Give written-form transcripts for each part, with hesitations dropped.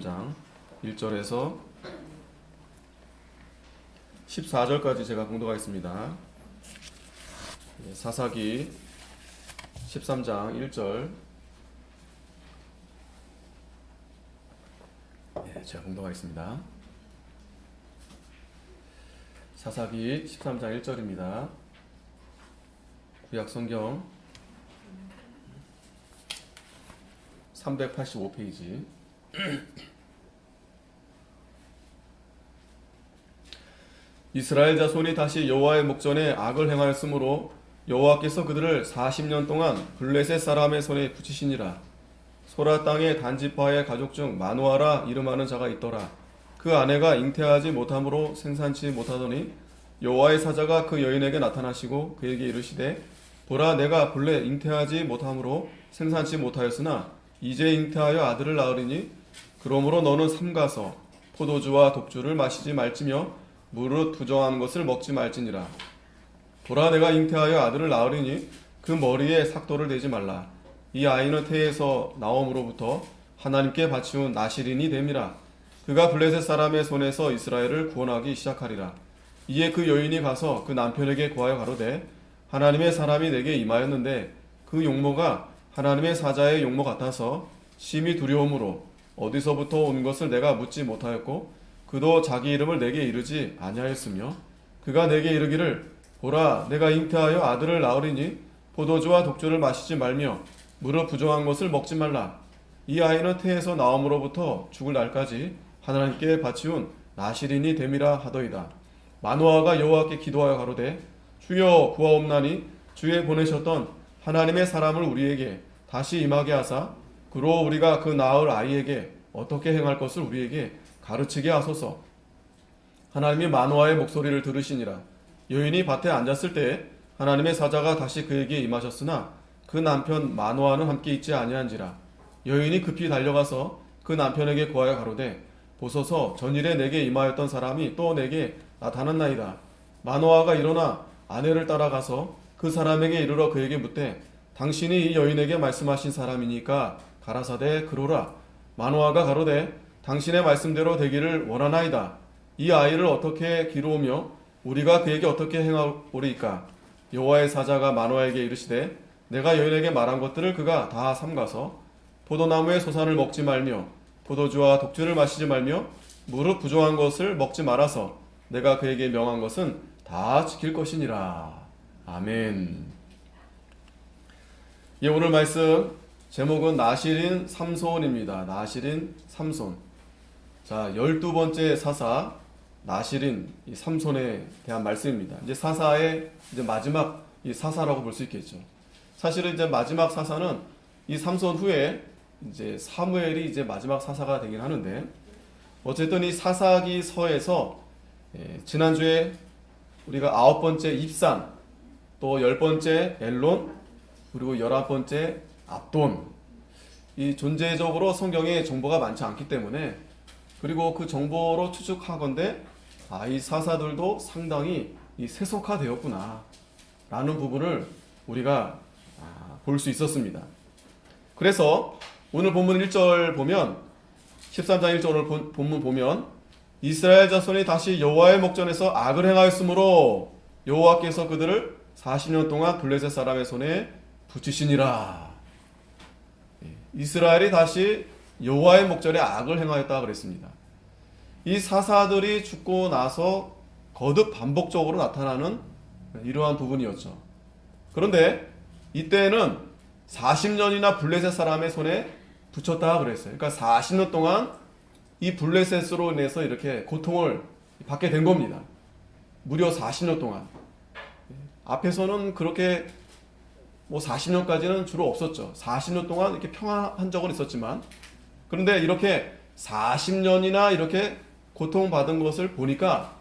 13장 1절에서 14절까지 제가 공독하겠습니다. 사사기 13장 1절 제가 공독하겠습니다. 사사기 13장 1절입니다. 구약성경 385페이지. 이스라엘 자손이 다시 여호와의 목전에 악을 행하였으므로 여호와께서 그들을 40년 동안 블레셋 사람의 손에 붙이시니라. 소라 땅의 단지파의 가족 중 마누아라 이름하는 자가 있더라. 그 아내가 잉태하지 못함으로 생산치 못하더니 여호와의 사자가 그 여인에게 나타나시고 그에게 이르시되 보라, 내가 본래 잉태하지 못함으로 생산치 못하였으나 이제 잉태하여 아들을 낳으리니 그러므로 너는 삼가서 포도주와 독주를 마시지 말지며 무릇 부정한 것을 먹지 말지니라. 보라, 내가 잉태하여 아들을 낳으리니 그 머리에 삭도를 대지 말라. 이 아이는 태에서 나옴으로부터 하나님께 바치운 나실인이 됨이라. 그가 블레셋 사람의 손에서 이스라엘을 구원하기 시작하리라. 이에 그 여인이 가서 그 남편에게 고하여 가로되 하나님의 사람이 내게 임하였는데 그 용모가 하나님의 사자의 용모 같아서 심히 두려움으로 어디서부터 온 것을 내가 묻지 못하였고 그도 자기 이름을 내게 이르지 아니하였으며 그가 내게 이르기를 보라, 내가 잉태하여 아들을 낳으리니 포도주와 독주를 마시지 말며 무릇 부정한 것을 먹지 말라. 이 아이는 태에서 나옴으로부터 죽을 날까지 하나님께 바치운 나실인이 됨이라 하더이다. 마노아가 여호와께 기도하여 가로되 주여 구하옵나니 주의 보내셨던 하나님의 사람을 우리에게 다시 임하게 하사 그로 우리가 그 낳을 아이에게 어떻게 행할 것을 우리에게 가르치게 하소서. 하나님이 마노아의 목소리를 들으시니라. 여인이 밭에 앉았을 때 하나님의 사자가 다시 그에게 임하셨으나 그 남편 마노아는 함께 있지 아니한지라. 여인이 급히 달려가서 그 남편에게 고하여 가로되 보소서, 전일에 내게 임하였던 사람이 또 내게 나타났나이다. 마노아가 일어나 아내를 따라가서 그 사람에게 이르러 그에게 묻되 당신이 이 여인에게 말씀하신 사람이니까 가라사대 그로라. 마노아가 가로되 당신의 말씀대로 되기를 원하나이다. 이 아이를 어떻게 기르오며 우리가 그에게 어떻게 행하오리이까. 여호와의 사자가 마노아에게 이르시되 내가 여인에게 말한 것들을 그가 다 삼가서 포도나무의 소산을 먹지 말며 포도주와 독주를 마시지 말며 무릇 부정한 것을 먹지 말아서 내가 그에게 명한 것은 다 지킬 것이니라. 아멘. 예, 오늘 말씀 제목은 나실인 삼손입니다. 나실인 삼손. 자, 12번째 사사 나실인 이 삼손에 대한 말씀입니다. 이제 사사의 이제 마지막 이 사사라고 볼 수 있겠죠. 사실은 이제 마지막 사사는 이 삼손 후에 이제 사무엘이 이제 마지막 사사가 되긴 하는데 어쨌든 이 사사기서에서 지난주에 우리가 9번째 입산, 또 10번째 엘론, 그리고 11번째 압돈, 이 존재적으로 성경에 정보가 많지 않기 때문에 그리고 그 정보로 추측하건대 이 사사들도 상당히 이 세속화되었구나 라는 부분을 우리가 볼 수 있었습니다. 그래서 오늘 본문 1절 보면 13장 1절 오늘 본문 보면 이스라엘 자손이 다시 여호와의 목전에서 악을 행하였으므로 여호와께서 그들을 40년 동안 블레셋 사람의 손에 붙이시니라. 이스라엘이 다시 여호와의 목전에 악을 행하였다 그랬습니다. 이 사사들이 죽고 나서 거듭 반복적으로 나타나는 이러한 부분이었죠. 그런데 이때는 40년이나 블레셋 사람의 손에 붙였다 그랬어요. 그러니까 40년 동안 이 블레셋으로 인해서 이렇게 고통을 받게 된 겁니다. 무려 40년 동안. 앞에서는 그렇게 40년까지는 주로 없었죠. 40년 동안 이렇게 평안한 적은 있었지만, 그런데 이렇게 40년이나 이렇게 고통받은 것을 보니까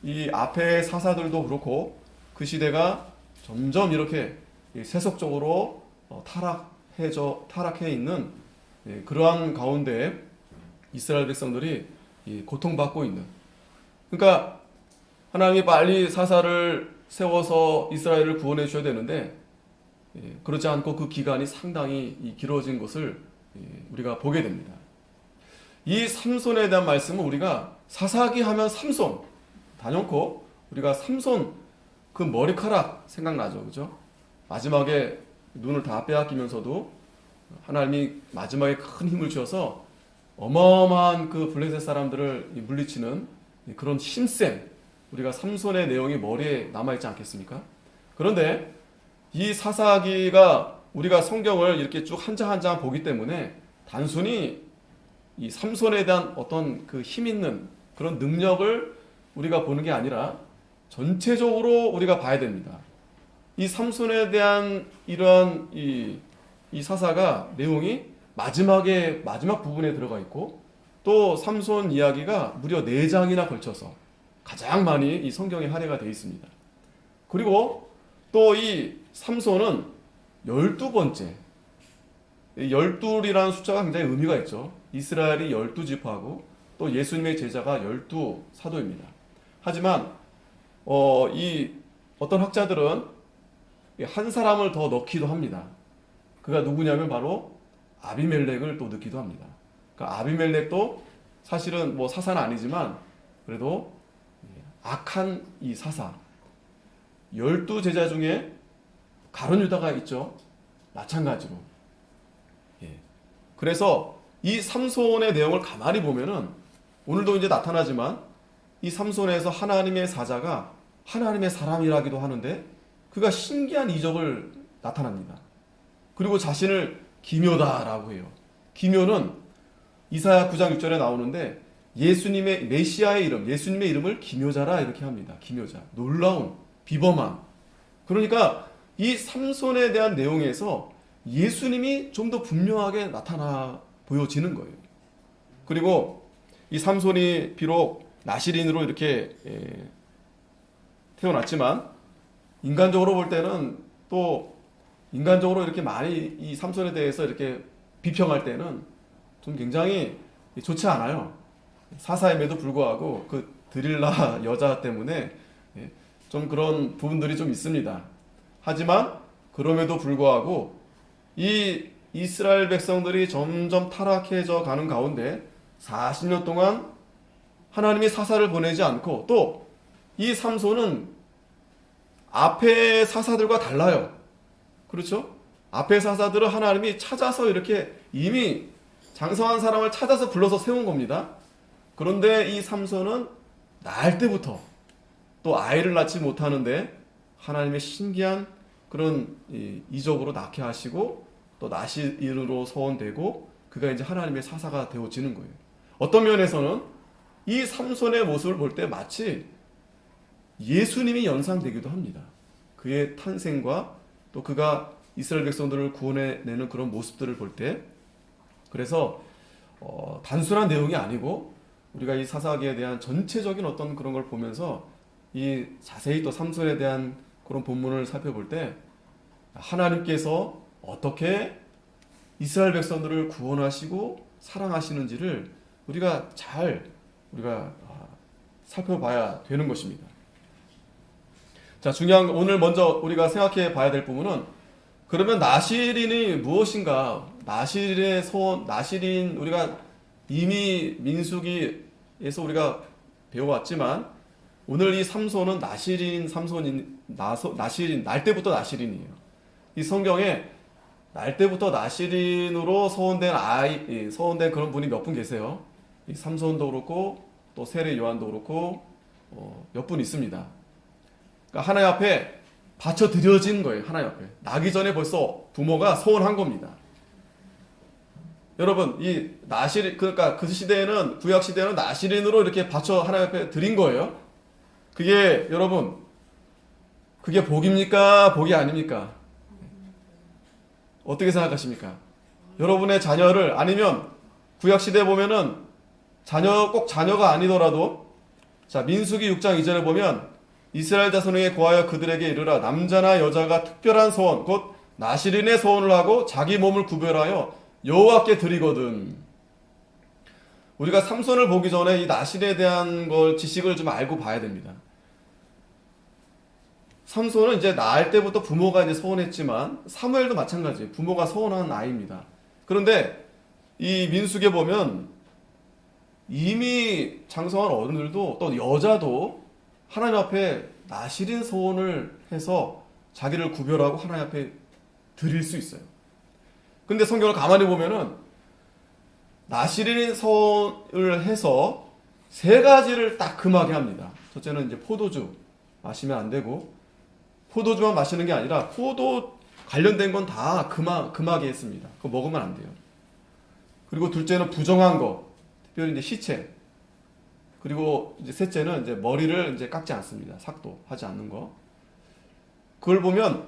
이 앞에 사사들도 그렇고 그 시대가 점점 이렇게 세속적으로 타락해 있는 그러한 가운데 이스라엘 백성들이 고통받고 있는, 그러니까 하나님이 빨리 사사를 세워서 이스라엘을 구원해 주셔야 되는데 그렇지 않고 그 기간이 상당히 길어진 것을 우리가 보게 됩니다. 이 삼손에 대한 말씀은 우리가 사사기 하면 삼손 단연코 우리가 삼손 그 머리카락 생각나죠, 그죠? 마지막에 눈을 다 빼앗기면서도 하나님이 마지막에 큰 힘을 주어서 어마어마한 그 블레셋 사람들을 물리치는 그런 힘센 우리가 삼손의 내용이 머리에 남아있지 않겠습니까? 그런데 이 사사기가 우리가 성경을 이렇게 쭉 한 장 한 장 보기 때문에 단순히 이 삼손에 대한 어떤 그 힘 있는 그런 능력을 우리가 보는 게 아니라 전체적으로 우리가 봐야 됩니다. 이 삼손에 대한 이러한 이 사사가 내용이 마지막 부분에 들어가 있고 또 삼손 이야기가 무려 4장이나 걸쳐서 가장 많이 이 성경에 할애가 되어 있습니다. 그리고 또 이 삼손은 12번째 12이라는 숫자가 굉장히 의미가 있죠. 이스라엘이 12지파고 또 예수님의 제자가 12사도입니다. 하지만 이 어떤 학자들은 한 사람을 더 넣기도 합니다. 그가 누구냐면 바로 아비멜렉을 또 넣기도 합니다. 그러니까 아비멜렉도 사실은 뭐 사사는 아니지만 그래도 악한 이 사사 12제자 중에 가룟 유다가 있죠. 마찬가지로. 그래서 이 삼손의 내용을 가만히 보면은 오늘도 이제 나타나지만 이 삼손에서 하나님의 사자가 하나님의 사람이라기도 하는데 그가 신기한 이적을 나타납니다. 그리고 자신을 기묘다라고 해요. 기묘는 이사야 9장 6절에 나오는데 예수님의 메시아의 이름, 예수님의 이름을 기묘자라 이렇게 합니다. 기묘자, 놀라운, 비범함. 그러니까 이 삼손에 대한 내용에서 예수님이 좀 더 분명하게 나타나 보여지는 거예요. 그리고 이 삼손이 비록 나실인으로 이렇게 태어났지만 인간적으로 볼 때는 또 인간적으로 이렇게 많이 이 삼손에 대해서 이렇게 비평할 때는 좀 굉장히 좋지 않아요. 사사임에도 불구하고 그 드릴라 여자 때문에 좀 그런 부분들이 좀 있습니다. 하지만 그럼에도 불구하고 이 이스라엘 백성들이 점점 타락해져 가는 가운데 40년 동안 하나님이 사사를 보내지 않고 또 이 삼손은 앞의 사사들과 달라요. 그렇죠? 앞의 사사들은 하나님이 찾아서 이렇게 이미 장성한 사람을 찾아서 불러서 세운 겁니다. 그런데 이 삼손은 날 때부터 또 아이를 낳지 못하는데 하나님의 신기한 그런 이적으로 낳게 하시고 또 나실인으로 서원되고 그가 이제 하나님의 사사가 되어지는 거예요. 어떤 면에서는 이 삼손의 모습을 볼 때 마치 예수님이 연상되기도 합니다. 그의 탄생과 또 그가 이스라엘 백성들을 구원해내는 그런 모습들을 볼 때 그래서 단순한 내용이 아니고 우리가 이 사사기에 대한 전체적인 어떤 그런 걸 보면서 이 자세히 또 삼손에 대한 그런 본문을 살펴볼 때 하나님께서 어떻게 이스라엘 백성들을 구원하시고 사랑하시는지를 우리가 살펴봐야 되는 것입니다. 자, 중요한 오늘 먼저 우리가 생각해 봐야 될 부분은 그러면 나실인이 무엇인가? 나실의 소원, 나실인 우리가 이미 민수기에서 우리가 배워왔지만 오늘 이 삼손은 나실인 날 때부터 나실인이에요. 이 성경에 날 때부터 나실인으로 서원된 그런 분이 몇 분 계세요. 이 삼손도 그렇고 또 세례 요한도 그렇고 몇 분 있습니다. 그러니까 하나님 앞에 바쳐 드려진 거예요. 하나님 앞에 나기 전에 벌써 부모가 서원한 겁니다. 여러분 이 나실 그러니까 그 시대에는 구약 시대에는 나실인으로 이렇게 바쳐 하나님 앞에 드린 거예요. 그게 여러분 그게 복입니까? 복이 아닙니까? 어떻게 생각하십니까? 여러분의 자녀를 아니면 구약 시대에 보면은 꼭 자녀가 아니더라도 자 민수기 6장 2절에 보면 이스라엘 자손에게 고하여 그들에게 이르라 남자나 여자가 특별한 소원 곧 나실인의 소원을 하고 자기 몸을 구별하여 여호와께 드리거든. 우리가 삼손을 보기 전에 이 나실에 대한 걸 지식을 좀 알고 봐야 됩니다. 삼손은 이제 낳을 때부터 부모가 이제 서원했지만 사무엘도 마찬가지예요. 부모가 서원한 아이입니다. 그런데 이 민수기에 보면 이미 장성한 어른들도 또 여자도 하나님 앞에 나시린 소원을 해서 자기를 구별하고 하나님 앞에 드릴 수 있어요. 근데 성경을 가만히 보면은 나시린 소원을 해서 세 가지를 딱 금하게 합니다. 첫째는 이제 포도주 마시면 안 되고, 포도주만 마시는 게 아니라 포도 관련된 건 다 금하게 했습니다. 그거 먹으면 안 돼요. 그리고 둘째는 부정한 거, 특별히 이제 시체. 그리고 이제 셋째는 이제 머리를 이제 깎지 않습니다. 삭도 하지 않는 거. 그걸 보면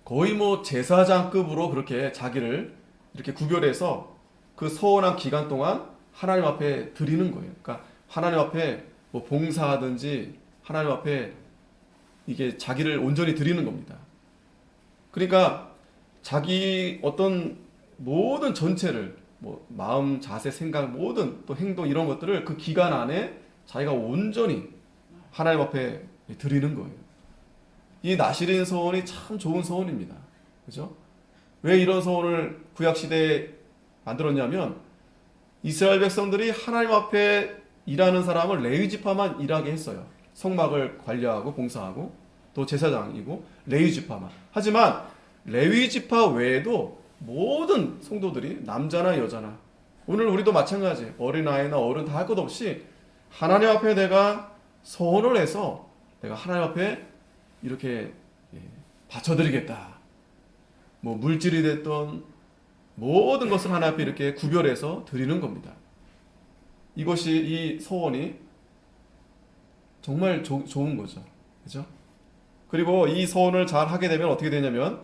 거의 뭐 제사장급으로 그렇게 자기를 이렇게 구별해서 그 서원한 기간 동안 하나님 앞에 드리는 거예요. 그러니까 하나님 앞에 뭐 봉사하든지 하나님 앞에 이게 자기를 온전히 드리는 겁니다. 그러니까 자기 어떤 모든 전체를 뭐 마음, 자세, 생각, 모든 또 행동 이런 것들을 그 기간 안에 자기가 온전히 하나님 앞에 드리는 거예요. 이 나시린 서원이 참 좋은 서원입니다. 그죠? 왜 이런 서원을 구약 시대에 만들었냐면 이스라엘 백성들이 하나님 앞에 일하는 사람을 레위 지파만 일하게 했어요. 성막을 관리하고 봉사하고 또 제사장이고 레위 지파만. 하지만 레위 지파 외에도 모든 성도들이 남자나 여자나 오늘 우리도 마찬가지 어린아이나 어른 다 할 것 없이 하나님 앞에 내가 서원을 해서 내가 하나님 앞에 이렇게 바쳐드리겠다. 뭐 물질이 됐던 모든 것을 하나님 앞에 이렇게 구별해서 드리는 겁니다. 이것이 이 서원이 정말 좋은 거죠. 그죠? 그리고 이 서원을 잘 하게 되면 어떻게 되냐면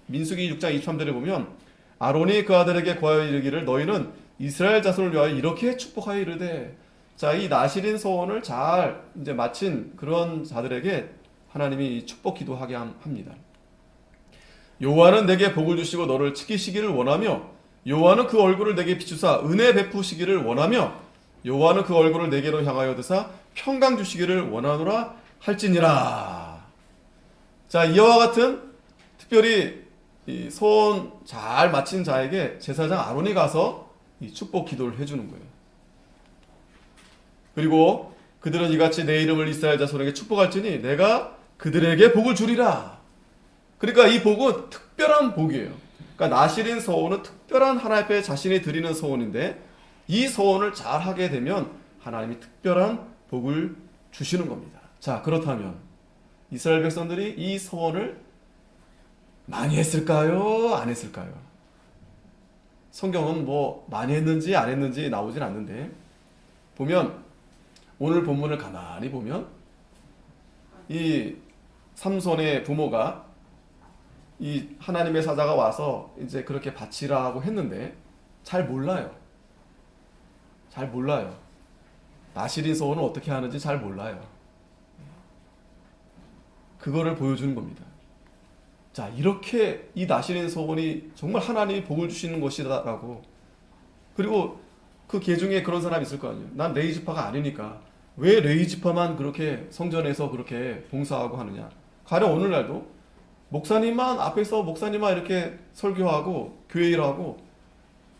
민수기 6장 23절에 보면 아론이 그 아들에게 고하여 이르기를 너희는 이스라엘 자손을 위하여 이렇게 축복하여 이르되. 자, 이 나시린 서원을 잘 이제 마친 그런 자들에게 하나님이 축복 기도하게 합니다. 여호와는 내게 복을 주시고 너를 지키시기를 원하며 여호와는 그 얼굴을 내게 비추사 은혜 베푸시기를 원하며 여호와는 그 얼굴을 내게로 향하여 드사 평강 주시기를 원하노라 할지니라. 자, 이와 같은 특별히 이 소원 잘 마친 자에게 제사장 아론이 가서 이 축복 기도를 해주는 거예요. 그리고 그들은 이같이 내 이름을 이스라엘 자손에게 축복할지니 내가 그들에게 복을 주리라. 그러니까 이 복은 특별한 복이에요. 그러니까 나시린 서원은 특별한 하나님 앞에 자신이 드리는 서원인데 이 서원을 잘 하게 되면 하나님이 특별한 복을 주시는 겁니다. 자, 그렇다면 이스라엘 백성들이 이 서원을 많이 했을까요? 안 했을까요? 성경은 뭐 많이 했는지 안 했는지 나오진 않는데 보면 오늘 본문을 가만히 보면 이 삼손의 부모가 이 하나님의 사자가 와서 이제 그렇게 바치라고 했는데 잘 몰라요. 잘 몰라요. 나시린 소원은 어떻게 하는지 잘 몰라요. 그거를 보여주는 겁니다. 자, 이렇게 이 나시린 소원이 정말 하나님이 복을 주시는 것이다라고. 그리고 그 계중에 그런 사람이 있을 거 아니에요. 난 레위 지파가 아니니까 왜 레위 지파만 그렇게 성전에서 그렇게 봉사하고 하느냐. 가령 오늘날도 목사님만 앞에서 목사님만 이렇게 설교하고 교회 일하고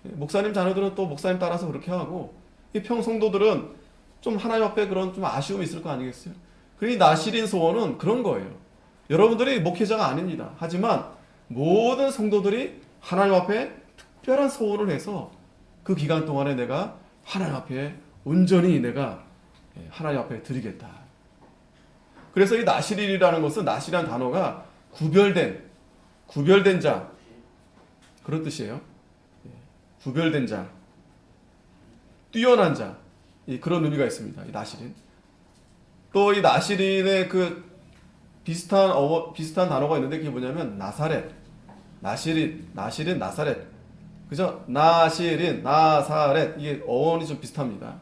목사님 자녀들은 또 목사님 따라서 그렇게 하고 이 평성도들은 좀 하나님 앞에 그런 좀 아쉬움이 있을 거 아니겠어요? 그 나시린 소원은 그런 거예요. 여러분들이 목회자가 아닙니다. 하지만 모든 성도들이 하나님 앞에 특별한 소원을 해서 그 기간 동안에 내가 하나님 앞에 온전히 내가 하나님 앞에 드리겠다. 그래서 이 나시린이라는 것은 나시란 단어가 구별된 자 그런 뜻이에요. 구별된 자, 뛰어난 자 그런 의미가 있습니다. 이 나시린. 또 이 나시린의 그 비슷한 단어가 있는데 그게 뭐냐면 나사렛, 나시린, 나사렛. 그죠? 나시린, 나사렛 이게 어원이 좀 비슷합니다.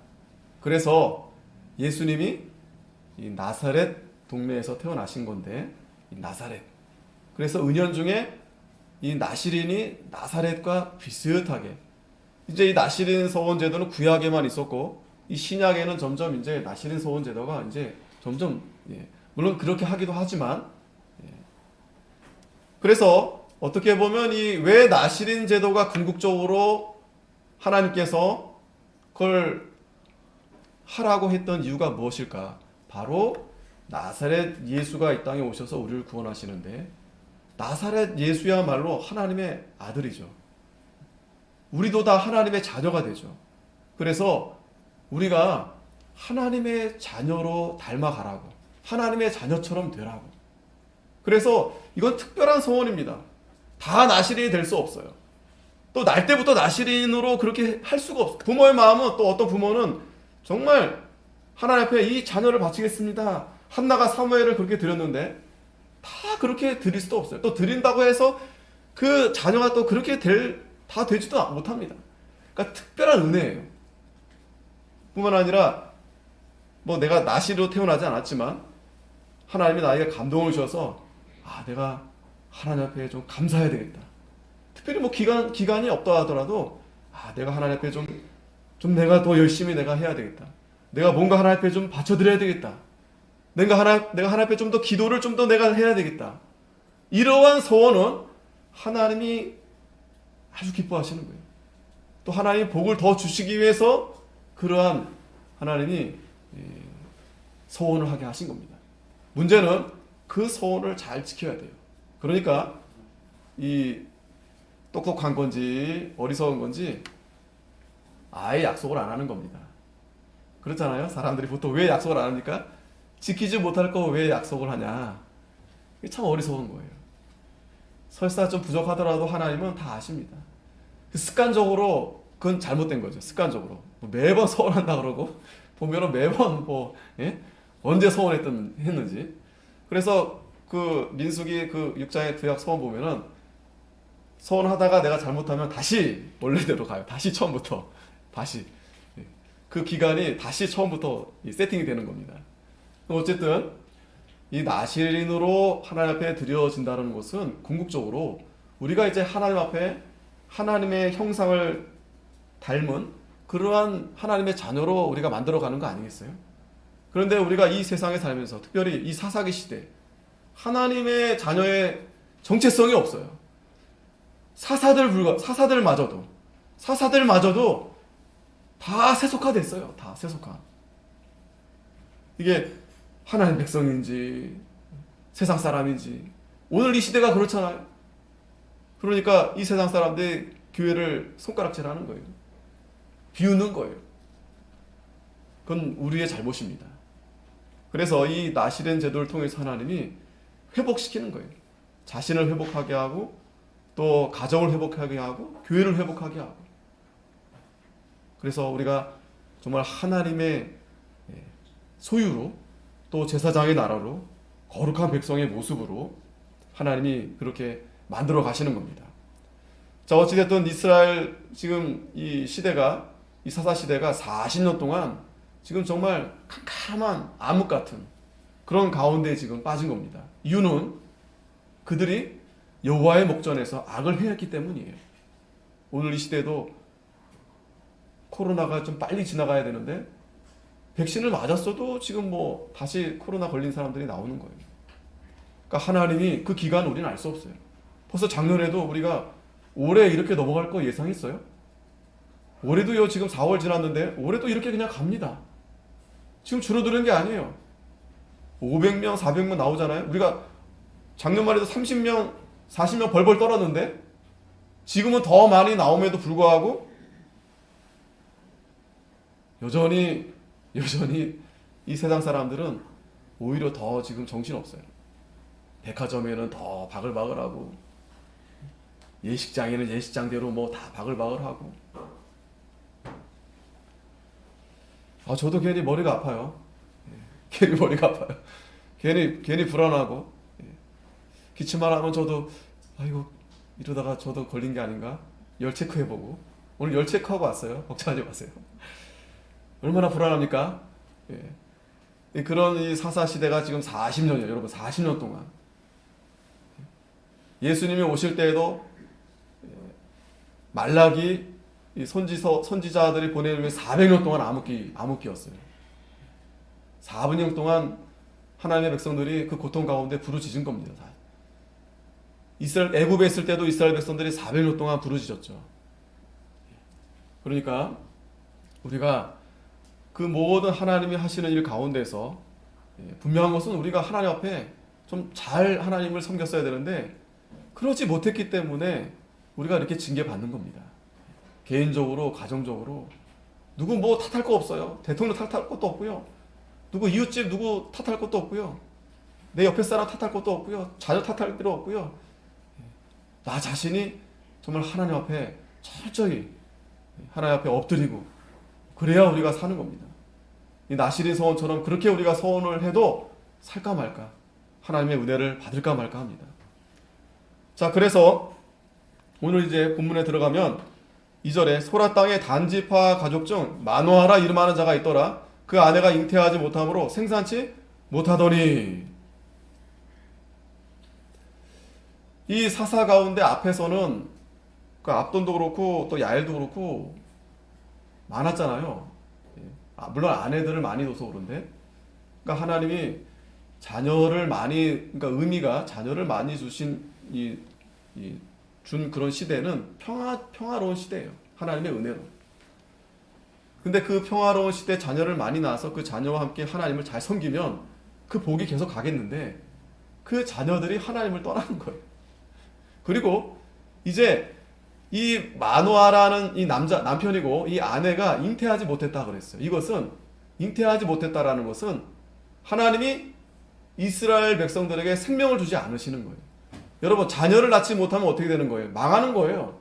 그래서 예수님이 이 나사렛 동네에서 태어나신 건데 이 나사렛. 그래서 은연중에 이 나시린이 나사렛과 비슷하게 이제 이 나시린 서원 제도는 구약에만 있었고 이 신약에는 점점 이제 나시린 서원 제도가 이제 점점 물론 그렇게 하기도 하지만 그래서 어떻게 보면 이 왜 나시린 제도가 궁극적으로 하나님께서 그걸 하라고 했던 이유가 무엇일까? 바로 나사렛 예수가 이 땅에 오셔서 우리를 구원하시는데, 나사렛 예수야말로 하나님의 아들이죠. 우리도 다 하나님의 자녀가 되죠. 그래서 우리가 하나님의 자녀로 닮아가라고, 하나님의 자녀처럼 되라고. 그래서 이건 특별한 소원입니다. 다 나시린이 될 수 없어요. 또 날 때부터 나시린으로 그렇게 할 수가 없어요. 부모의 마음은, 또 어떤 부모는 정말 하나님 앞에 이 자녀를 바치겠습니다, 한나가 사무엘을 그렇게 드렸는데 다 그렇게 드릴 수도 없어요. 또 드린다고 해서 그 자녀가 또 그렇게 다 되지도 못합니다. 그러니까 특별한 은혜예요. 뿐만 아니라 뭐 내가 나시로 태어나지 않았지만 하나님이 나에게 감동을 주셔서 내가 하나님 앞에 좀 감사해야 되겠다. 특별히 뭐 기간이 없다 하더라도 내가 하나님 앞에 좀 내가 더 열심히 내가 해야 되겠다. 내가 뭔가 하나님 앞에 좀 바쳐드려야 되겠다. 내가 하나님 앞에 좀 더 기도를 좀 더 내가 해야 되겠다. 이러한 소원은 하나님이 아주 기뻐하시는 거예요. 또 하나님이 복을 더 주시기 위해서 그러한 하나님이 소원을 하게 하신 겁니다. 문제는 그 소원을 잘 지켜야 돼요. 그러니까 이 똑똑한 건지 어리석은 건지 아예 약속을 안 하는 겁니다. 그렇잖아요. 사람들이 보통 왜 약속을 안 합니까? 지키지 못할 거 왜 약속을 하냐. 이게 참 어리석은 거예요. 설사 좀 부족하더라도 하나님은 다 아십니다. 습관적으로 그건 잘못된 거죠. 습관적으로 매번 서원한다 그러고 보면은 매번 언제 서원했는지. 그래서 그 민수기 그 6장의 구약 서원 보면은 서원하다가 내가 잘못하면 다시 원래대로 가요. 다시 처음부터 다시 그 기간이 다시 처음부터 세팅이 되는 겁니다. 어쨌든 이 나시린으로 하나님 앞에 드려진다는 것은 궁극적으로 우리가 이제 하나님 앞에 하나님의 형상을 닮은 그러한 하나님의 자녀로 우리가 만들어가는 거 아니겠어요? 그런데 우리가 이 세상에 살면서 특별히 이 사사기 시대 하나님의 자녀의 정체성이 없어요. 사사들마저도 다 세속화됐어요. 다 세속화. 이게 하나님 백성인지 세상 사람인지 오늘 이 시대가 그렇잖아요. 그러니까 이 세상 사람들이 교회를 손가락질하는 거예요. 비웃는 거예요. 그건 우리의 잘못입니다. 그래서 이 나시린 제도를 통해서 하나님이 회복시키는 거예요. 자신을 회복하게 하고 또 가정을 회복하게 하고 교회를 회복하게 하고. 그래서 우리가 정말 하나님의 소유로 또 제사장의 나라로 거룩한 백성의 모습으로 하나님이 그렇게 만들어 가시는 겁니다. 자, 어찌됐든 이스라엘 지금 이 시대가, 이 사사 시대가 40년 동안 지금 정말 캄캄한 암흑 같은 그런 가운데 지금 빠진 겁니다. 이유는 그들이 여호와의 목전에서 악을 행했기 때문이에요. 오늘 이 시대도 코로나가 좀 빨리 지나가야 되는데 백신을 맞았어도 지금 뭐 다시 코로나 걸린 사람들이 나오는 거예요. 그러니까 하나님이 그 기간 우리는 알 수 없어요. 벌써 작년에도 우리가 올해 이렇게 넘어갈 거 예상했어요? 올해도요, 지금 4월 지났는데 올해도 이렇게 그냥 갑니다. 지금 줄어드는 게 아니에요. 500명, 400명 나오잖아요. 우리가 작년만 해도 30명, 40명 벌벌 떨었는데 지금은 더 많이 나옴에도 불구하고 여전히 이 세상 사람들은 오히려 더 지금 정신없어요. 백화점에는 더 바글바글하고 예식장에는 예식장대로 뭐 다 바글바글하고. 저도 괜히 머리가 아파요. 괜히 머리가 아파요. 괜히 불안하고. 기침만 하면 저도 아이고 이러다가 저도 걸린 게 아닌가? 열 체크해보고. 오늘 열 체크하고 왔어요. 걱정하지 마세요. 얼마나 불안합니까? 그런 이 사사 시대가 지금 40년이에요. 여러분 40년 동안. 예수님이 오실 때에도 말라기 선지자들이 보내는 400년 동안 암흑기였어요. 400년 동안 하나님의 백성들이 그 고통 가운데 부르짖은 겁니다. 애굽에 있을 때도 이스라엘 백성들이 400년 동안 부르짖었죠. 그러니까 우리가 그 모든 하나님이 하시는 일 가운데서 분명한 것은 우리가 하나님 앞에 좀 잘 하나님을 섬겼어야 되는데 그러지 못했기 때문에 우리가 이렇게 징계받는 겁니다. 개인적으로, 가정적으로 누구 뭐 탓할 거 없어요. 대통령 탓할 것도 없고요. 누구 이웃집 누구 탓할 것도 없고요. 내 옆에 사람 탓할 것도 없고요. 자녀 탓할 필요 없고요. 나 자신이 정말 하나님 앞에 철저히 하나님 앞에 엎드리고 그래야 우리가 사는 겁니다. 이 나시린 서원처럼 그렇게 우리가 서원을 해도 살까 말까, 하나님의 은혜를 받을까 말까 합니다. 자, 그래서 오늘 이제 본문에 들어가면 2절에 소라 땅의 단지파 가족 중 마노아라 이름하는 자가 있더라. 그 아내가 잉태하지 못함으로 생산치 못하더니. 이 사사 가운데 앞에서는 그 압돈도 그렇고 또 야엘도 그렇고 많았잖아요. 물론 아내들을 많이 둬서 그런데, 그러니까 하나님이 자녀를 많이, 그러니까 의미가 자녀를 많이 주신 준 그런 시대는 평화로운 시대예요. 하나님의 은혜로. 근데 그 평화로운 시대 자녀를 많이 낳아서 그 자녀와 함께 하나님을 잘 섬기면 그 복이 계속 가겠는데 그 자녀들이 하나님을 떠나는 거예요. 그리고 이제 이 마노아라는 이 남편이고 이 아내가 잉태하지 못했다 그랬어요. 이것은 잉태하지 못했다라는 것은 하나님이 이스라엘 백성들에게 생명을 주지 않으시는 거예요. 여러분, 자녀를 낳지 못하면 어떻게 되는 거예요? 망하는 거예요.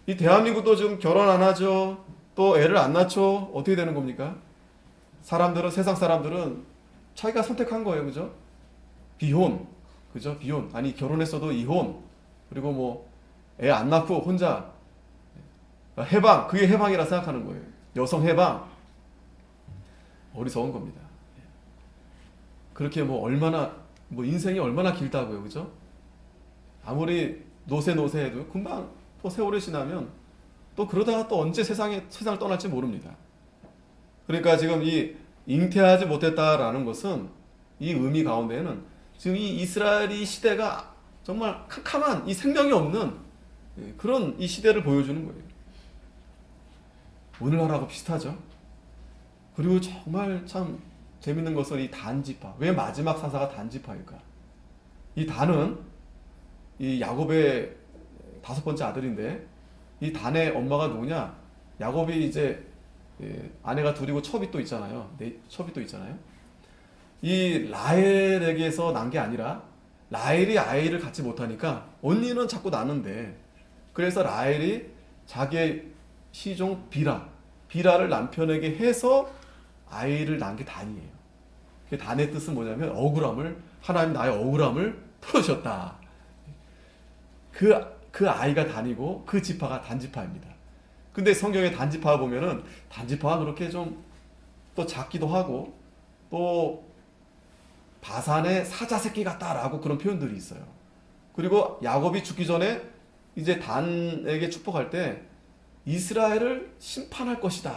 이 대한민국도 지금 결혼 안 하죠. 또 애를 안 낳죠. 어떻게 되는 겁니까? 세상 사람들은 자기가 선택한 거예요. 그죠? 비혼. 그죠? 비혼. 아니, 결혼했어도 이혼. 그리고 뭐 애 안 낳고 혼자 해방, 그게 해방이라 생각하는 거예요. 여성 해방. 어리석은 겁니다. 그렇게 인생이 얼마나 길다고요. 그죠? 아무리 노세 해도 금방 또 세월이 지나면 또 그러다가 또 언제 세상을 떠날지 모릅니다. 그러니까 지금 이 잉태하지 못했다라는 것은 이 의미 가운데는 지금 이 이스라엘이 시대가 정말 캄캄한 이 생명이 없는 그런 이 시대를 보여주는 거예요. 오늘날하고 비슷하죠. 그리고 정말 참 재밌는 것은 이 단지파. 왜 마지막 사사가 단지파일까? 이 단은 이 야곱의 5번째 아들인데 이 단의 엄마가 누구냐? 야곱이 이제 아내가 둘이고 첩이 또 있잖아요. 첩이 또 있잖아요. 이 라헬에게서 난 게 아니라 라헬이 아이를 갖지 못하니까 언니는 자꾸 낳는데, 그래서 라헬이 자기의 시종 비라를 남편에게 해서 아이를 낳은 게 단이에요. 그 단의 뜻은 뭐냐면 하나님 나의 억울함을 풀어주셨다. 그 아이가 단이고 그 지파가 단지파입니다. 근데 성경에 단지파 보면은 단지파가 그렇게 좀 또 작기도 하고 또 바산의 사자 새끼 같다라고 그런 표현들이 있어요. 그리고 야곱이 죽기 전에 이제 단에게 축복할 때 이스라엘을 심판할 것이다.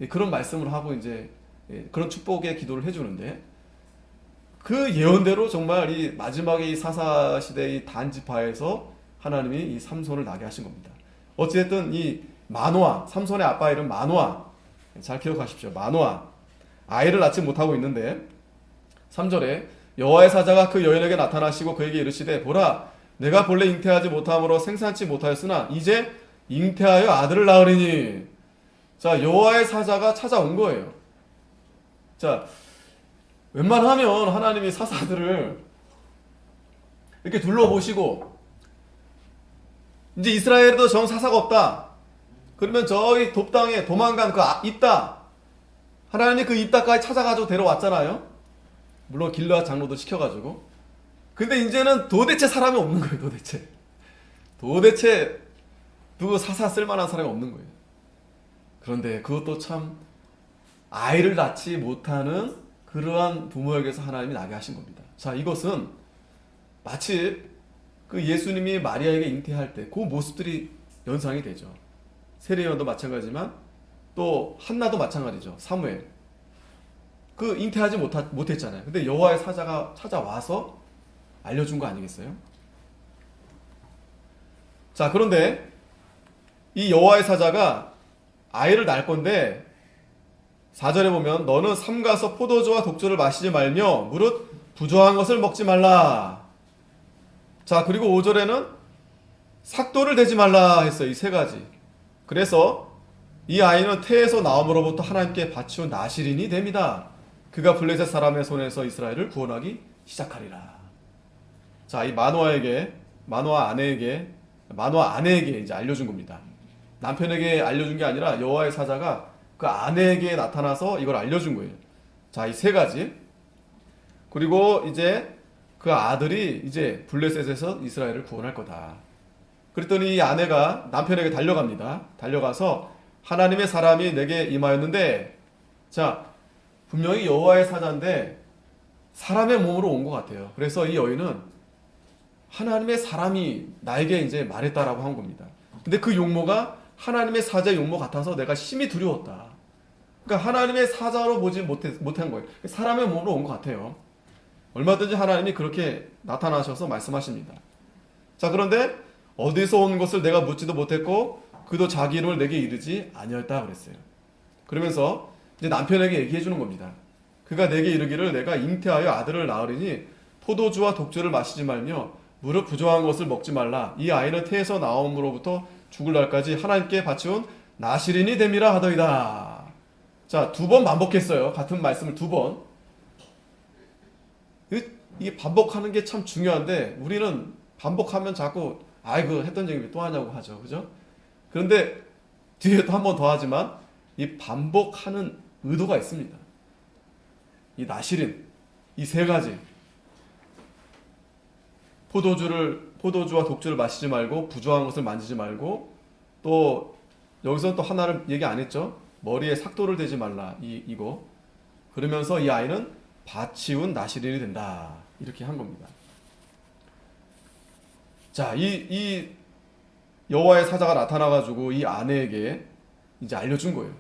그런 말씀을 하고 이제 그런 축복의 기도를 해주는데, 그 예언대로 정말 이 마지막에 이 사사 시대의 단지파에서 하나님이 이 삼손을 나게 하신 겁니다. 어찌됐든 이 마노아, 삼손의 아빠 이름 마노아, 잘 기억하십시오. 마노아, 아이를 낳지 못하고 있는데 3절에 여호와의 사자가 그 여인에게 나타나시고 그에게 이르시되 보라, 내가 본래 잉태하지 못함으로 생산치 못하였으나 이제 잉태하여 아들을 낳으리니. 자, 여호와의 사자가 찾아온 거예요. 자, 웬만하면 하나님이 사사들을 이렇게 둘러보시고 이제 이스라엘에도 정 사사가 없다. 그러면 저기 돕당에 도망간 그 입다, 하나님이 그 입다까지 찾아가지고 데려왔잖아요. 물론 길르앗 장로도 시켜가지고. 근데 이제는 도대체 사람이 없는 거예요. 도대체 누구 사사 쓸만한 사람이 없는 거예요. 그런데 그것도 참 아이를 낳지 못하는 그러한 부모에게서 하나님이 나게 하신 겁니다. 자, 이것은 마치 그 예수님이 마리아에게 잉태할 때 그 모습들이 연상이 되죠. 세례요한도 마찬가지지만 또 한나도 마찬가지죠. 사무엘. 그 잉태하지 못했잖아요. 근데 여호와의 사자가 찾아와서 알려준 거 아니겠어요? 자, 그런데 이 여호와의 사자가 아이를 낳을 건데 4절에 보면 너는 삼가서 포도주와 독주를 마시지 말며 무릇 부조한 것을 먹지 말라. 자, 그리고 5절에는 삭도를 대지 말라 했어요. 이 세 가지. 그래서 이 아이는 태에서 나옴으로부터 하나님께 바치운 나실인이 됩니다. 그가 블레셋 사람의 손에서 이스라엘을 구원하기 시작하리라. 자, 이 마노아 아내에게 이제 알려준 겁니다. 남편에게 알려준 게 아니라 여호와의 사자가 그 아내에게 나타나서 이걸 알려준 거예요. 자, 이 세 가지. 그리고 이제 그 아들이 이제 블레셋에서 이스라엘을 구원할 거다. 그랬더니 이 아내가 남편에게 달려갑니다. 달려가서 하나님의 사람이 내게 임하였는데, 자, 분명히 여호와의 사자인데 사람의 몸으로 온 것 같아요. 그래서 이 여인은 하나님의 사람이 나에게 이제 말했다라고 한 겁니다. 근데 그 용모가 하나님의 사자의 용모 같아서 내가 심히 두려웠다. 그러니까 하나님의 사자로 보지 못한 거예요. 사람의 몸으로 온 것 같아요. 얼마든지 하나님이 그렇게 나타나셔서 말씀하십니다. 자, 그런데 어디서 온 것을 내가 묻지도 못했고 그도 자기 이름을 내게 이르지 아니었다 그랬어요. 그러면서 이제 남편에게 얘기해 주는 겁니다. 그가 내게 이르기를 내가 잉태하여 아들을 낳으리니 포도주와 독주를 마시지 말며 무릇 부조한 것을 먹지 말라. 이 아이는 태에서 나옴으로부터 죽을 날까지 하나님께 바치운 나실인이 됨이라 하더이다. 자, 2번 반복했어요. 같은 말씀을 2번. 이게 반복하는 게 참 중요한데 우리는 반복하면 자꾸 아이고 했던 얘기 또 하냐고 하죠. 그죠? 그런데 뒤에 또 한 번 더 하지만 이 반복하는 의도가 있습니다. 이 나실인, 이 세 가지. 포도주와 독주를 마시지 말고 부조한 것을 만지지 말고 또 여기서 또 하나를 얘기 안 했죠. 머리에 삭도를 대지 말라. 이거. 그러면서 이 아이는 바치운 나실인이 된다. 이렇게 한 겁니다. 자, 이 여호와의 사자가 나타나가지고 이 아내에게 이제 알려준 거예요.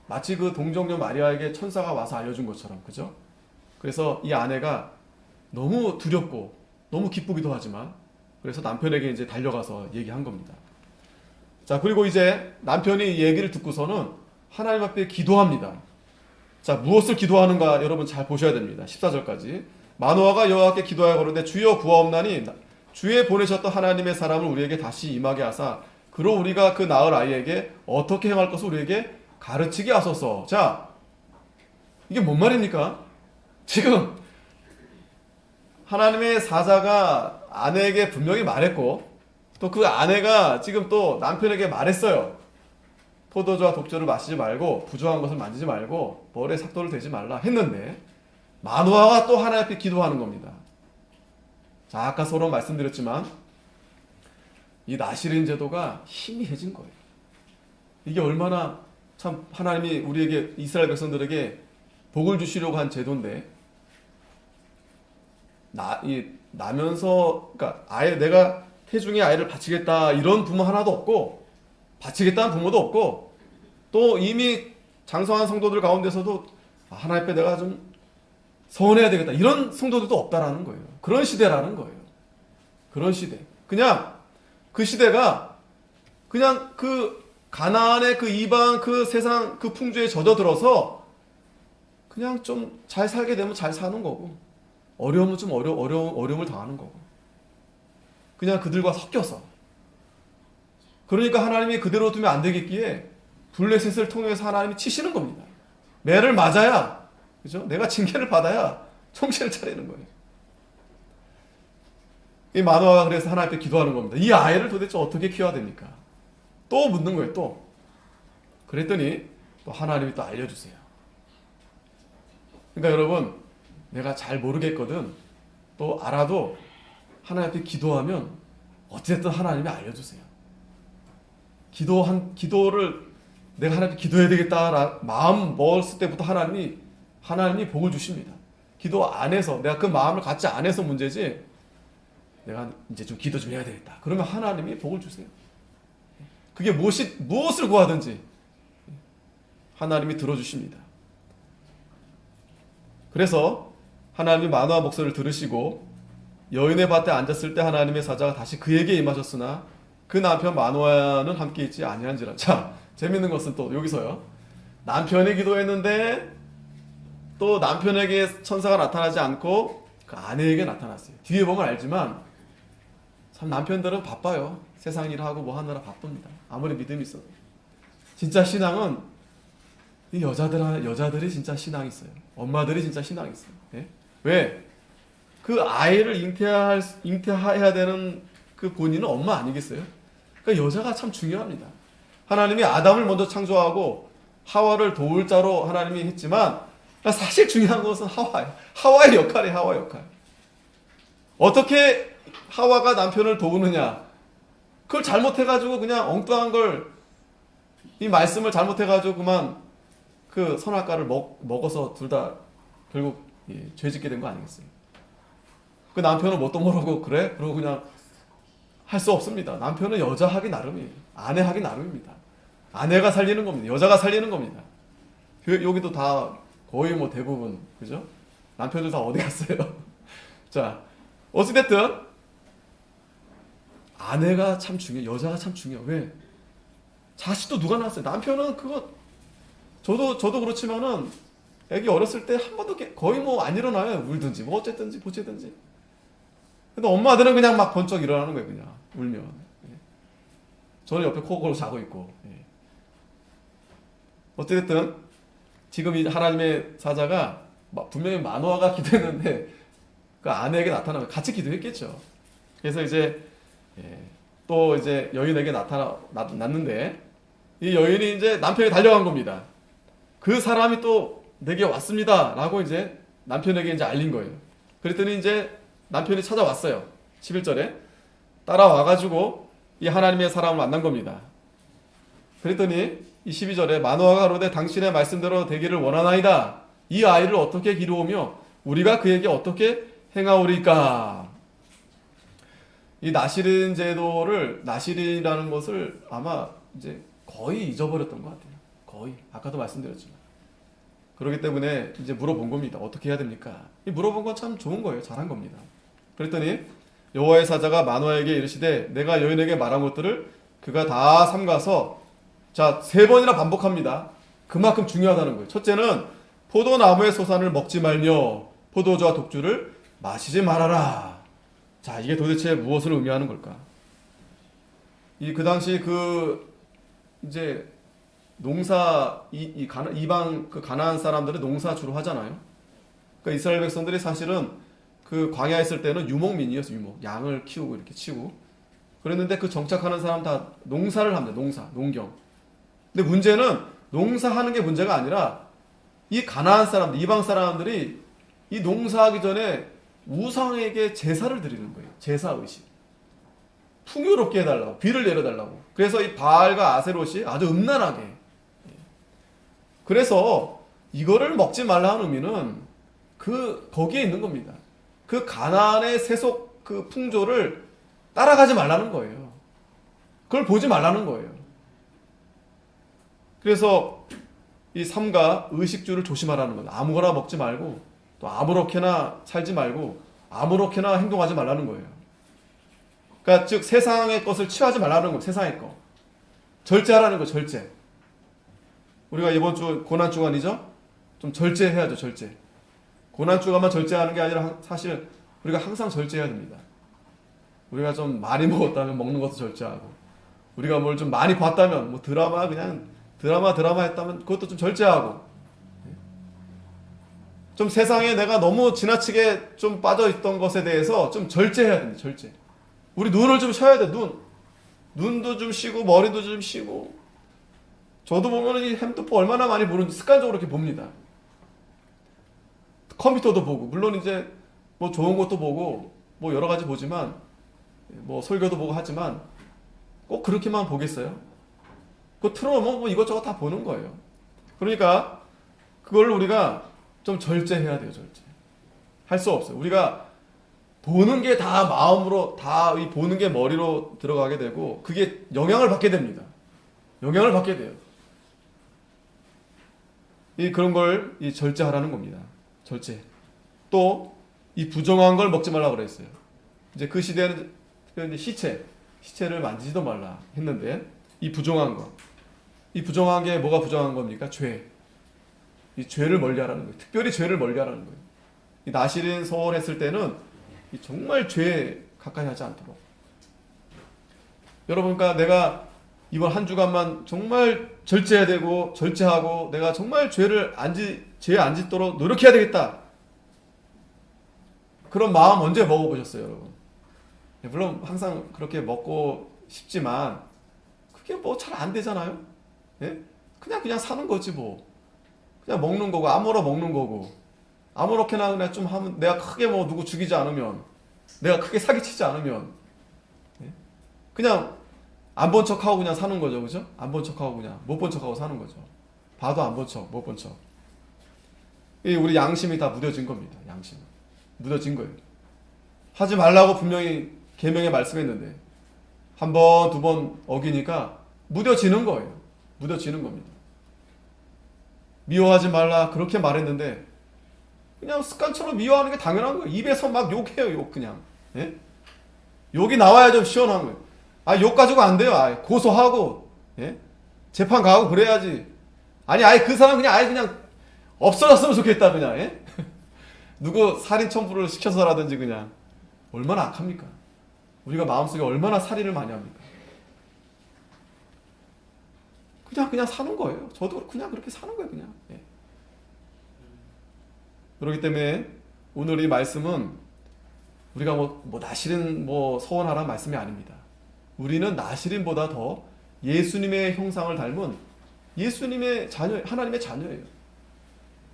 마치 그 동정녀 마리아에게 천사가 와서 알려준 것처럼, 그죠? 그래서 이 아내가 너무 두렵고 너무 기쁘기도 하지만 그래서 남편에게 이제 달려가서 얘기한 겁니다. 자, 그리고 이제 남편이 얘기를 듣고서는 하나님 앞에 기도합니다. 자, 무엇을 기도하는가 여러분 잘 보셔야 됩니다. 14절까지. 마노아가 여호와께 기도하여 거르되 주여 구하옵나니 주에 보내셨던 하나님의 사람을 우리에게 다시 임하게 하사 그로 우리가 그 낳을 아이에게 어떻게 행할 것을 우리에게 가르치게 하소서. 자, 이게 뭔 말입니까? 지금 하나님의 사자가 아내에게 분명히 말했고 또 그 아내가 지금 또 남편에게 말했어요. 포도주와 독주를 마시지 말고 부조한 것을 만지지 말고 머리에 삭도를 대지 말라 했는데 마노아가 또 하나님 앞에 기도하는 겁니다. 자, 아까 서로 말씀드렸지만 이 나실인 제도가 희미해진 거예요. 이게 얼마나 참 하나님이 우리에게 이스라엘 백성들에게 복을 주시려고 한 제도인데 나면서 그러니까 아예 내가 태중에 아이를 바치겠다 이런 부모 하나도 없고 바치겠다는 부모도 없고 또 이미 장성한 성도들 가운데서도 하나님 앞에 내가 좀 서원해야 되겠다 이런 성도들도 없다라는 거예요. 그런 시대라는 거예요. 그런 시대. 그냥 그 시대가 그냥 그 가나안의 그 이방 그 세상 그 풍조에 젖어들어서 그냥 좀 잘 살게 되면 잘 사는 거고 어려우면 좀 어려움을 당하는 거고 그냥 그들과 섞여서 그러니까 하나님이 그대로 두면 안 되겠기에 블레셋을 통해서 하나님이 치시는 겁니다. 매를 맞아야 그죠? 내가 징계를 받아야 정신을 차리는 거예요. 이 마노아가 그래서 하나님 앞에 기도하는 겁니다. 이 아이를 도대체 어떻게 키워야 됩니까? 또 묻는 거예요. 또 그랬더니 또 하나님이 또 알려주세요. 그러니까 여러분 내가 잘 모르겠거든 또 알아도 하나님 앞에 기도하면 어쨌든 하나님이 알려주세요. 기도를 내가 하나님께 기도해야 되겠다 마음 먹었을 때부터 하나님이 복을 주십니다. 기도 안에서 내가 그 마음을 갖지 않아서 문제지 내가 이제 좀 기도 좀 해야 되겠다 그러면 하나님이 복을 주세요. 그게 무엇을 구하든지 하나님이 들어주십니다. 그래서 하나님이 마노아 목소리를 들으시고 여인의 밭에 앉았을 때 하나님의 사자가 다시 그에게 임하셨으나 그 남편 마노아는 함께 있지 아니한지라. 자, 재밌는 것은 또 여기서요. 남편이 기도했는데 또 남편에게 천사가 나타나지 않고 그 아내에게 나타났어요. 뒤에 보면 알지만 참 남편들은 바빠요. 세상 일하고 뭐 하느라 바쁩니다. 아무리 믿음이 있어도. 진짜 신앙은 이 여자들이 진짜 신앙이 있어요. 엄마들이 진짜 신앙이 있어요. 예? 왜? 그 아이를 잉태해야 되는 그 본인은 엄마 아니겠어요? 그러니까 여자가 참 중요합니다. 하나님이 아담을 먼저 창조하고 하와를 도울 자로 하나님이 했지만 사실 중요한 것은 하와예요. 하와의 역할이에요. 하와의 역할. 어떻게 하와가 남편을 도우느냐? 그걸 잘못해가지고 그냥 엉뚱한 걸 이 말씀을 잘못해가지고 그만 그 선악과를 먹어서 둘 다 결국 죄짓게 된 거 아니겠어요? 그 남편은 뭣도 모르고 그래? 그러고 그냥 할 수 없습니다. 남편은 여자 하기 나름이에요. 아내 하기 나름입니다. 아내가 살리는 겁니다. 여자가 살리는 겁니다. 여기도 다 거의 뭐 대부분 그죠? 남편들 다 어디 갔어요? 자, 어찌됐든 아내가 참 중요해요. 여자가 참 중요해요. 왜? 자식도 누가 낳았어요? 남편은 그거 저도 그렇지만은 애기 어렸을 때 한 번도 거의 뭐 안 일어나요. 울든지 뭐 어쨌든지 보채든지. 근데 엄마들은 그냥 막 번쩍 일어나는 거예요. 그냥 울면. 예. 저는 옆에 코 골고 자고 있고. 예. 어쨌든 지금 이 하나님의 사자가 분명히 마노아가 기도했는데 그 아내에게 나타나면 같이 기도했겠죠. 그래서 이제 또 이제 여인에게 났는데 이 여인이 이제 남편이 달려간 겁니다. 그 사람이 또 내게 왔습니다. 라고 이제 남편에게 이제 알린 거예요. 그랬더니 이제 남편이 찾아왔어요. 11절에 따라와가지고 이 하나님의 사람을 만난 겁니다. 그랬더니 이 12절에 마노아가 가로되 당신의 말씀대로 되기를 원하나이다. 이 아이를 어떻게 기르오며 우리가 그에게 어떻게 행하오리까. 이 나시린 제도를 나시린이라는 것을 아마 이제 거의 잊어버렸던 것 같아요. 거의 아까도 말씀드렸지만 그렇기 때문에 이제 물어본 겁니다. 어떻게 해야 됩니까? 이 물어본 건 참 좋은 거예요. 잘한 겁니다. 그랬더니 여호와의 사자가 마노아에게 이르시되 내가 여인에게 말한 것들을 그가 다 삼가서 자 3번이나 반복합니다. 그만큼 중요하다는 거예요. 첫째는 포도나무의 소산을 먹지 말며 포도주와 독주를 마시지 말아라. 자, 이게 도대체 무엇을 의미하는 걸까? 그 당시 이제 농사, 이방 가나안 사람들은 농사 주로 하잖아요. 그러니까 이스라엘 백성들이 사실은 그 광야에 있을 때는 유목민이었어요. 양을 키우고 이렇게 치고. 그랬는데 그 정착하는 사람 다 농사를 합니다. 농경. 근데 문제는 농사하는 게 문제가 아니라 이 가나안 사람들, 이방 사람들이 이 농사하기 전에 우상에게 제사를 드리는 거예요. 제사의식. 풍요롭게 해달라고. 비를 내려달라고. 그래서 이 바알과 아세롯이 아주 음란하게. 그래서 이거를 먹지 말라는 의미는 거기에 있는 겁니다. 그 가나안의 세속 그 풍조를 따라가지 말라는 거예요. 그걸 보지 말라는 거예요. 그래서 이 삼가 의식주를 조심하라는 거예요. 아무거나 먹지 말고 또 아무렇게나 살지 말고 아무렇게나 행동하지 말라는 거예요. 그러니까 즉 세상의 것을 취하지 말라는 거예요. 세상의 거. 절제하라는 거예요. 절제. 우리가 이번 주 고난주간이죠? 좀 절제해야죠. 절제. 고난주간만 절제하는 게 아니라 사실 우리가 항상 절제해야 됩니다. 우리가 좀 많이 먹었다면 먹는 것도 절제하고 우리가 뭘 좀 많이 봤다면 뭐 드라마 했다면 그것도 좀 절제하고 좀 세상에 내가 너무 지나치게 좀 빠져있던 것에 대해서 좀 절제해야 됩니다. 절제. 우리 눈을 좀 쉬어야 돼. 눈도 좀 쉬고 머리도 좀 쉬고. 저도 보면 이 핸드폰 얼마나 많이 보는지 습관적으로 이렇게 봅니다. 컴퓨터도 보고 물론 이제 뭐 좋은 것도 보고 뭐 여러 가지 보지만 뭐 설교도 보고 하지만 꼭 그렇게만 보겠어요? 그거 틀어놓으면 뭐 이것저것 다 보는 거예요. 그러니까 그걸 우리가 좀 절제해야 돼요. 절제. 할 수 없어요. 우리가 보는 게 다 마음으로 이 보는 게 머리로 들어가게 되고 그게 영향을 받게 됩니다. 영향을 받게 돼요. 그런 걸 절제하라는 겁니다. 절제. 또 이 부정한 걸 먹지 말라고 그랬어요. 이제 그 시대는 시체를 만지지도 말라 했는데 이 부정한 거. 이 부정한 게 뭐가 부정한 겁니까? 죄. 이 죄를 멀리하라는 거예요. 특별히 죄를 멀리하라는 거예요. 이 나실인 소원했을 때는 정말 죄에 가까이 하지 않도록. 여러분, 그러니까 내가 이번 한 주간만 정말 절제해야 되고 절제하고 내가 정말 죄에 안 짓도록 노력해야 되겠다. 그런 마음 언제 먹어보셨어요, 여러분? 물론 항상 그렇게 먹고 싶지만 그게 뭐 잘 안 되잖아요. 예? 그냥 사는 거지 뭐. 그냥 먹는 거고 아무렇게 먹는 거고 아무렇게나 그냥 좀 하면 내가 크게 뭐 누구 죽이지 않으면 내가 크게 사기치지 않으면 예? 그냥 안 본 척하고 그냥 사는 거죠, 그죠? 안 본 척하고 그냥 못 본 척하고 사는 거죠. 봐도 안 본 척, 못 본 척. 이 우리 양심이 다 무뎌진 겁니다. 양심 무뎌진 거예요. 하지 말라고 분명히 계명에 말씀했는데 한 번, 두 번 어기니까 무뎌지는 거예요. 무뎌지는 겁니다. 미워하지 말라 그렇게 말했는데 그냥 습관처럼 미워하는 게 당연한 거예요. 입에서 막 욕해요, 욕 그냥. 예? 욕이 나와야 좀 시원한 거예요. 욕 가지고 안 돼요. 고소하고, 예? 재판 가고 그래야지. 아예 그 사람 그냥 없어졌으면 좋겠다, 그냥, 예? 누구 살인 첨부를 시켜서라든지 그냥. 얼마나 악합니까? 우리가 마음속에 얼마나 살인을 많이 합니까? 그냥 사는 거예요. 저도 그냥 그렇게 사는 거예요, 그냥. 예. 그렇기 때문에 오늘 이 말씀은 우리가 나실인 서원하라는 말씀이 아닙니다. 우리는 나실인보다 더 예수님의 형상을 닮은 예수님의 자녀, 하나님의 자녀예요.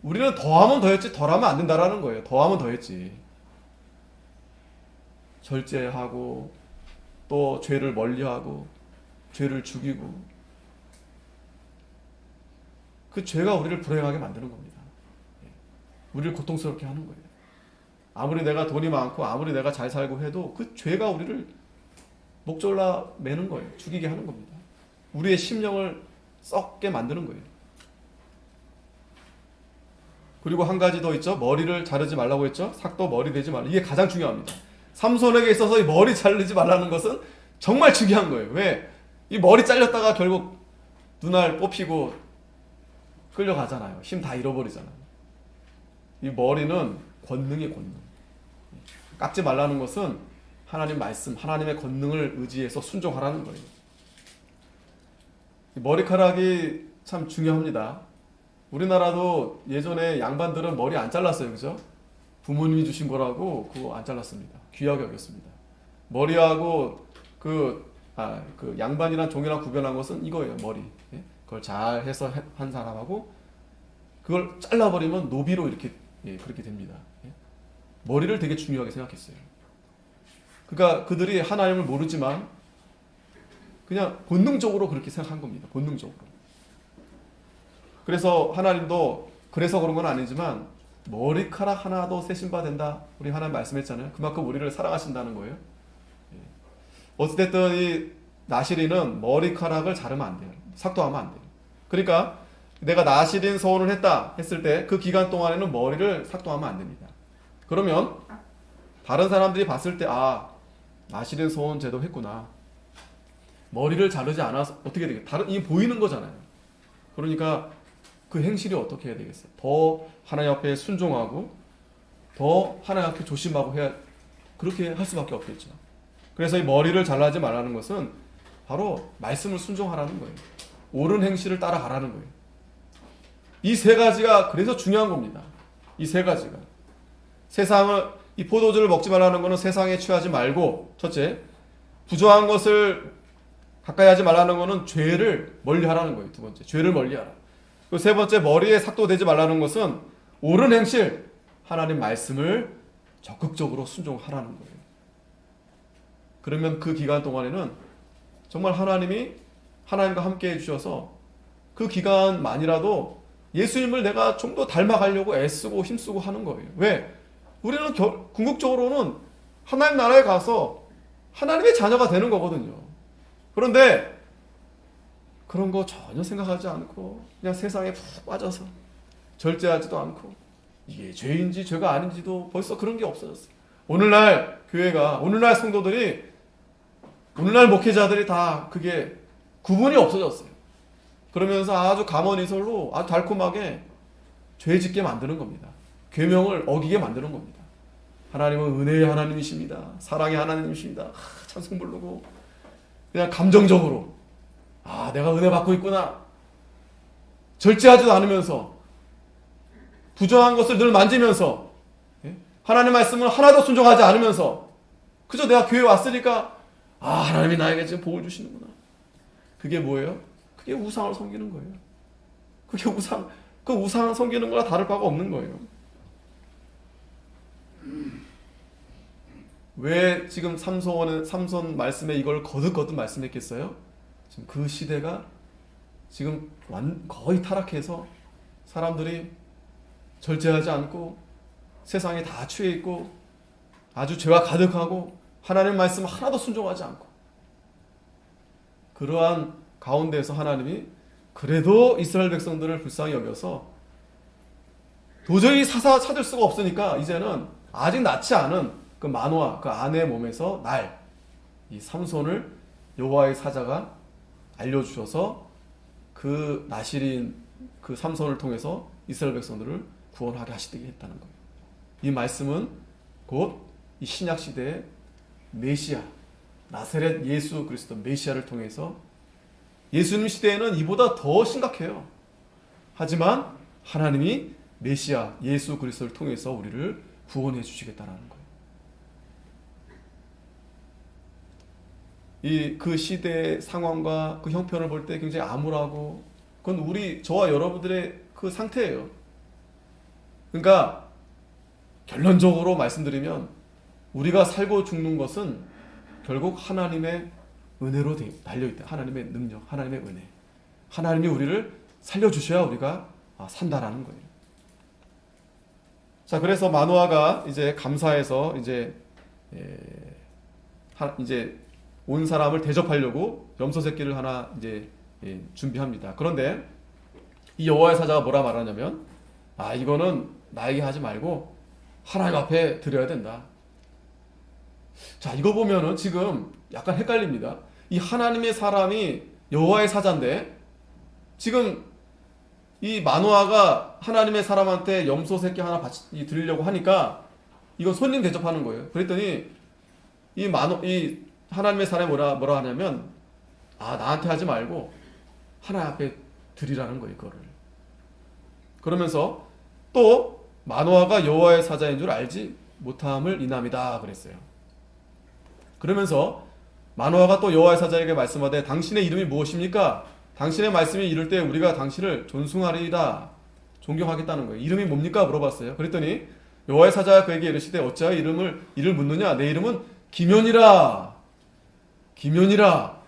우리는 더하면 더했지 덜하면 안 된다라는 거예요. 더하면 더했지. 절제하고 또 죄를 멀리하고 죄를 죽이고 그 죄가 우리를 불행하게 만드는 겁니다. 우리를 고통스럽게 하는 거예요. 아무리 내가 돈이 많고 아무리 내가 잘 살고 해도 그 죄가 우리를 목졸라 매는 거예요. 죽이게 하는 겁니다. 우리의 심령을 썩게 만드는 거예요. 그리고 한 가지 더 있죠. 머리를 자르지 말라고 했죠. 삭도 머리 되지 말라. 이게 가장 중요합니다. 삼손에게 있어서 이 머리 자르지 말라는 것은 정말 중요한 거예요. 왜? 이 머리 잘렸다가 결국 눈알 뽑히고 끌려가잖아요. 힘 다 잃어버리잖아요. 이 머리는 권능의 권능. 깎지 말라는 것은 하나님 말씀, 하나님의 권능을 의지해서 순종하라는 거예요. 머리카락이 참 중요합니다. 우리나라도 예전에 양반들은 머리 안 잘랐어요. 그죠? 부모님이 주신 거라고 그거 안 잘랐습니다. 귀하게 여겼습니다. 머리하고 그 양반이랑 종이랑 구별한 것은 이거예요. 머리. 예? 그걸 잘 해서 한 사람하고 그걸 잘라버리면 노비로 이렇게 그렇게 됩니다. 예? 머리를 되게 중요하게 생각했어요. 그러니까 그들이 하나님을 모르지만 그냥 본능적으로 그렇게 생각한 겁니다. 본능적으로. 그래서 하나님도 그래서 그런 건 아니지만 머리카락 하나도 세신바 된다. 우리 하나님 말씀했잖아요. 그만큼 우리를 사랑하신다는 거예요. 어찌됐든 이 나실인은 머리카락을 자르면 안 돼요. 삭도하면 안 돼요. 그러니까 내가 나실인 소원을 했다 했을 때 그 기간 동안에는 머리를 삭도하면 안 됩니다. 그러면 다른 사람들이 봤을 때 나실인 소원 제도 했구나. 머리를 자르지 않아서 어떻게 되겠다. 이게 보이는 거잖아요. 그러니까 그 행실이 어떻게 해야 되겠어요? 더 하나님 앞에 순종하고 더 하나님 앞에 조심하고 해야 그렇게 할 수밖에 없겠죠. 그래서 이 머리를 잘라지 말라는 것은 바로 말씀을 순종하라는 거예요. 옳은 행실을 따라가라는 거예요. 이 세 가지가 그래서 중요한 겁니다. 이 세 가지가. 이 포도주를 먹지 말라는 것은 세상에 취하지 말고, 첫째, 부정한 것을 가까이 하지 말라는 것은 죄를 멀리하라는 거예요. 두 번째, 죄를 멀리하라. 그리고 세 번째, 머리에 삭도 되지 말라는 것은 옳은 행실, 하나님 말씀을 적극적으로 순종하라는 거예요. 그러면 그 기간 동안에는 정말 하나님이 하나님과 함께 해주셔서 그 기간만이라도 예수님을 내가 좀 더 닮아가려고 애쓰고 힘쓰고 하는 거예요. 왜? 우리는 궁극적으로는 하나님 나라에 가서 하나님의 자녀가 되는 거거든요. 그런데 그런 거 전혀 생각하지 않고 그냥 세상에 푹 빠져서 절제하지도 않고 이게 죄인지 죄가 아닌지도 벌써 그런 게 없어졌어요. 오늘날 교회가, 오늘날 성도들이, 오늘날 목회자들이 다 그게 구분이 없어졌어요. 그러면서 아주 감언이설로 아주 달콤하게 죄 짓게 만드는 겁니다. 계명을 어기게 만드는 겁니다. 하나님은 은혜의 하나님이십니다. 사랑의 하나님이십니다. 찬송 부르고 그냥 감정적으로 내가 은혜 받고 있구나. 절제하지도 않으면서 부정한 것을 늘 만지면서 하나님의 말씀을 하나도 순종하지 않으면서 그저 내가 교회 왔으니까 하나님이 나에게 지금 복을 주시는구나. 그게 뭐예요? 그게 우상을 섬기는 거예요. 그게 그 우상을 섬기는 거랑 다를 바가 없는 거예요. 왜 지금 삼손 말씀에 이걸 거듭 말씀했겠어요? 지금 그 시대가 지금 거의 타락해서 사람들이 절제하지 않고 세상에 다 취해 있고 아주 죄가 가득하고 하나님의 말씀 하나도 순종하지 않고 그러한 가운데에서 하나님이 그래도 이스라엘 백성들을 불쌍히 여겨서 도저히 찾을 수가 없으니까 이제는 아직 낳지 않은 그 마노아 그 아내의 몸에서 이 삼손을 여호와의 사자가 알려주셔서 그 나실인 그 삼손을 통해서 이스라엘 백성들을 구원하게 하시게 했다는 거예요. 이 말씀은 곧 이 신약 시대의 메시아 나사렛 예수 그리스도 메시아를 통해서 예수님 시대에는 이보다 더 심각해요. 하지만 하나님이 메시아 예수 그리스도를 통해서 우리를 구원해 주시겠다는 거예요. 그 시대의 상황과 그 형편을 볼 때 굉장히 암울하고 그건 저와 여러분들의 그 상태예요. 그러니까 결론적으로 말씀드리면 우리가 살고 죽는 것은 결국 하나님의 은혜로 달려있다. 하나님의 능력, 하나님의 은혜. 하나님이 우리를 살려주셔야 우리가 산다라는 거예요. 자, 그래서 마노아가 이제 감사해서 이제 온 사람을 대접하려고 염소 새끼를 하나 이제 준비합니다. 그런데 이 여호와의 사자가 뭐라 말하냐면 이거는 나에게 하지 말고 하나님 앞에 드려야 된다. 자, 이거 보면은 지금 약간 헷갈립니다. 이 하나님의 사람이 여호와의 사자인데 지금 이 마노아가 하나님의 사람한테 염소 새끼 하나 드리려고 하니까 이건 손님 대접하는 거예요. 그랬더니 이 하나님의 사람이 뭐라 하냐면 나한테 하지 말고 하나님 앞에 드리라는 거예요. 이거를. 그러면서 또 마노아가 여호와의 사자인 줄 알지 못함을 인함이다 그랬어요. 그러면서 마노아가 또 여호와의 사자에게 말씀하되 당신의 이름이 무엇입니까? 당신의 말씀이 이를 때 우리가 당신을 존숭하리이다. 존경하겠다는 거예요. 이름이 뭡니까? 물어봤어요. 그랬더니 여호와의 사자가 그에게 이르시되 어찌하여 이를 묻느냐? 내 이름은 기면이라. 기면이라.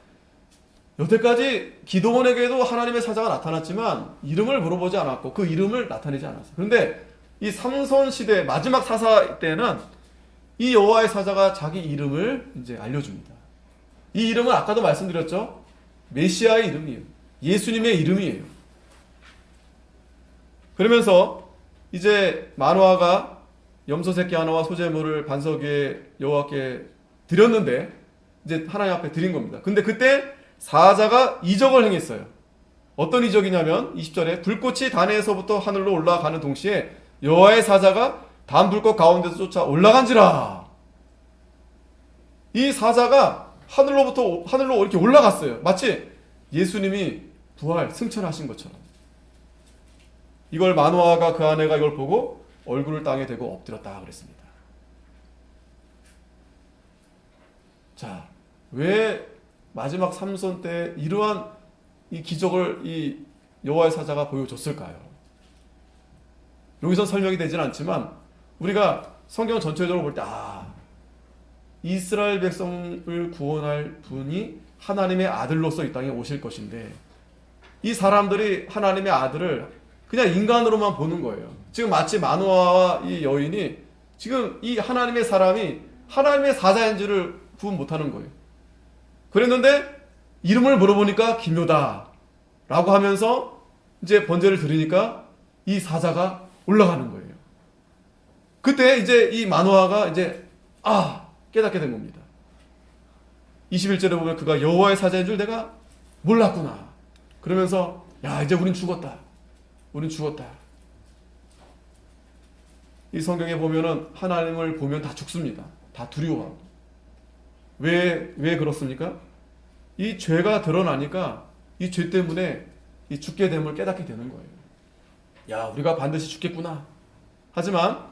여태까지 기드온에게도 하나님의 사자가 나타났지만 이름을 물어보지 않았고 그 이름을 나타내지 않았어요. 그런데 이 삼손 시대 마지막 사사 때는 이 여호와의 사자가 자기 이름을 이제 알려줍니다. 이 이름은 아까도 말씀드렸죠. 메시아의 이름이에요. 예수님의 이름이에요. 그러면서 이제 마노아가 염소 새끼 하나와 소제물을 반석 위에 여호와께 드렸는데 이제 하나님 앞에 드린 겁니다. 근데 그때 사자가 이적을 행했어요. 어떤 이적이냐면 20절에 불꽃이 단에서부터 하늘로 올라가는 동시에 여호와의 사자가 단 불꽃 가운데서 쫓아 올라간지라. 이 사자가 하늘로 이렇게 올라갔어요. 마치 예수님이 승천하신 것처럼. 이걸 마노아가 그 아내가 이걸 보고 얼굴을 땅에 대고 엎드렸다 그랬습니다. 자, 왜 마지막 삼손 때 이러한 이 기적을 이 여호와의 사자가 보여줬을까요? 여기서 설명이 되진 않지만 우리가 성경 전체적으로 볼 때 이스라엘 백성을 구원할 분이 하나님의 아들로서 이 땅에 오실 것인데 이 사람들이 하나님의 아들을 그냥 인간으로만 보는 거예요. 지금 마치 마노아와 이 여인이 지금 이 하나님의 사람이 하나님의 사자인 줄을 구분 못하는 거예요. 그랬는데 이름을 물어보니까 기묘다 라고 하면서 이제 번제를 드리니까 이 사자가 올라가는 거예요. 그때 이제 이 마노아가 이제 깨닫게 된 겁니다. 21절에 보면 그가 여호와의 사자인 줄 내가 몰랐구나. 그러면서 야, 이제 우린 죽었다. 우린 죽었다. 이 성경에 보면은 하나님을 보면 다 죽습니다. 다 두려워하고. 왜 그렇습니까? 이 죄가 드러나니까 이 죄 때문에 이 죽게 됨을 깨닫게 되는 거예요. 야, 우리가 반드시 죽겠구나. 하지만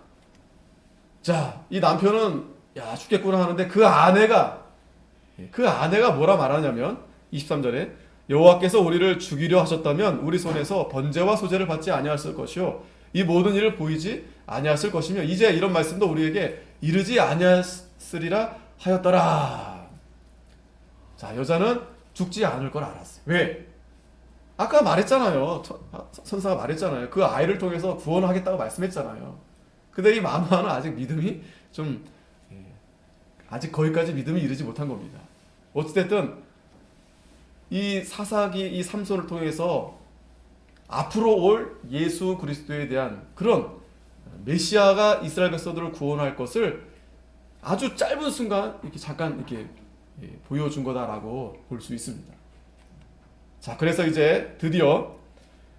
자, 이 남편은 야, 죽겠구나 하는데 그 아내가 뭐라 말하냐면 23절에 여호와께서 우리를 죽이려 하셨다면 우리 손에서 번제와 소제를 받지 아니하였을 것이요 이 모든 일을 보이지 아니하였을 것이며 이제 이런 말씀도 우리에게 이르지 아니하였으리라 하였더라. 자, 여자는 죽지 않을 걸 알았어요. 왜? 아까 말했잖아요. 선사가 말했잖아요. 그 아이를 통해서 구원하겠다고 말씀했잖아요. 근데 이 마누아는 아직 믿음이 좀 아직 거기까지 믿음이 이르지 못한 겁니다. 어찌됐든 이 사사기 이 삼손을 통해서 앞으로 올 예수 그리스도에 대한 그런 메시아가 이스라엘 백성들을 구원할 것을 아주 짧은 순간 이렇게 잠깐 이렇게 보여준 거다라고 볼 수 있습니다. 자, 그래서 이제 드디어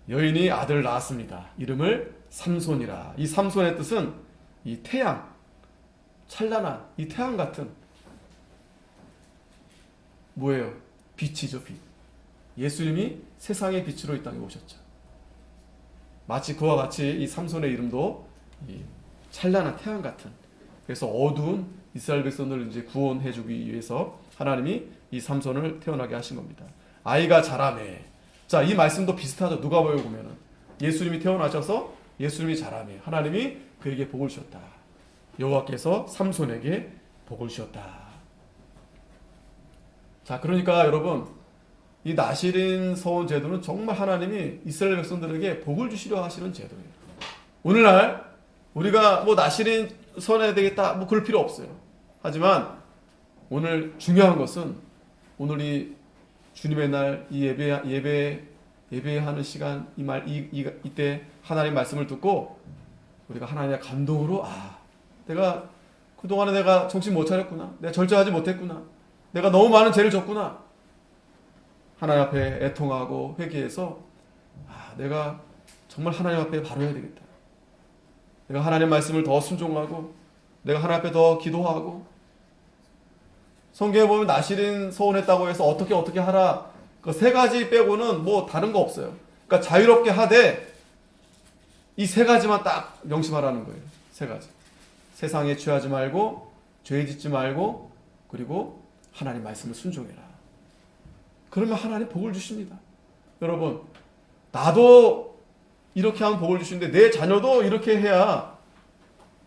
여인이 아들을 낳았습니다. 이름을 삼손이라. 이 삼손의 뜻은 이 태양, 찬란한 이 태양 같은 뭐예요? 빛이죠, 빛. 예수님이 세상의 빛으로 이 땅에 오셨죠. 마치 그와 같이 이 삼손의 이름도 이 찬란한 태양 같은. 그래서 어두운 이스라엘 백성들을 이제 구원해주기 위해서 하나님이 이 삼손을 태어나게 하신 겁니다. 아이가 자라매. 자, 이 말씀도 비슷하죠. 누가복음에 보면은 예수님이 태어나셔서 예수님이 자라매. 하나님이 그에게 복을 주셨다. 여호와께서 삼손에게 복을 주셨다. 자, 그러니까 여러분 이 나시린 서원 제도는 정말 하나님이 이스라엘 백성들에게 복을 주시려 하시는 제도예요. 오늘날 우리가 뭐 나시린 선해야 되겠다 뭐 그럴 필요 없어요. 하지만 오늘 중요한 것은 오늘 이 주님의 날 이 예배하는 시간 이때 하나님 말씀을 듣고 우리가 하나님의 감동으로 내가 그동안에 내가 정신 못 차렸구나. 내가 절제하지 못했구나. 내가 너무 많은 죄를 졌구나. 하나님 앞에 애통하고 회개해서 내가 정말 하나님 앞에 바로 해야 되겠다. 내가 하나님 말씀을 더 순종하고 내가 하나님 앞에 더 기도하고 성경에 보면 나시린 서원했다고 해서 어떻게 하라 그 세 가지 빼고는 뭐 다른 거 없어요. 그러니까 자유롭게 하되 이 세 가지만 딱 명심하라는 거예요. 세 가지. 세상에 취하지 말고 죄 짓지 말고 그리고 하나님 말씀을 순종해라. 그러면 하나님 복을 주십니다. 여러분 나도 이렇게 하면 복을 주시는데 내 자녀도 이렇게 해야